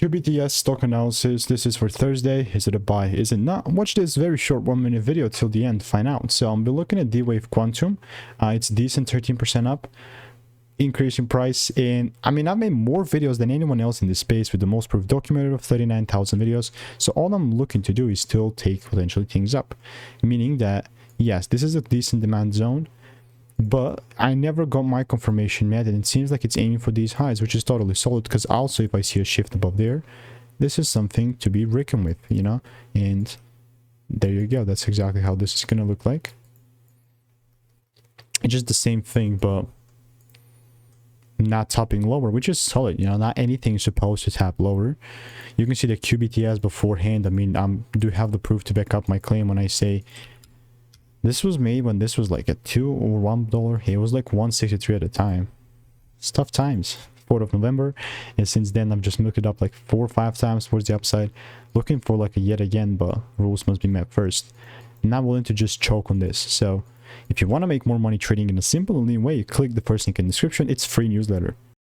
QBTS stock analysis. This is for Thursday. Is it a buy? Is it not? Watch this very short 1-minute video till the end to find out. So I'll be looking at D-Wave Quantum. It's decent, 13% up, increase in price. And I mean, I've made more videos than anyone else in this space with the most proof documented of 39,000 videos. So all I'm looking to do is still take potentially things up, meaning that yes, this is a decent demand zone, but I never got my confirmation yet, and it seems like it's aiming for these highs, which is totally solid. Because also, if I see a shift above there, this is something to be reckoned with, you know. And there you go. That's exactly how this is gonna look like. It's just the same thing, but not topping lower, which is solid, you know. Not anything is supposed to tap lower. You can see the QBTS beforehand. I mean, I do have the proof to back up my claim when I say this was made when this was like a $2 or $1. It was like 163 at a time. It's tough times. 4th of November, and since then I've just looked it up like 4 or 5 times towards the upside, looking for like a yet again, but rules must be met first. I'm not willing to just choke on this. So if you want to make more money trading in a simple and lean way, click the first link in the description. It's free newsletter.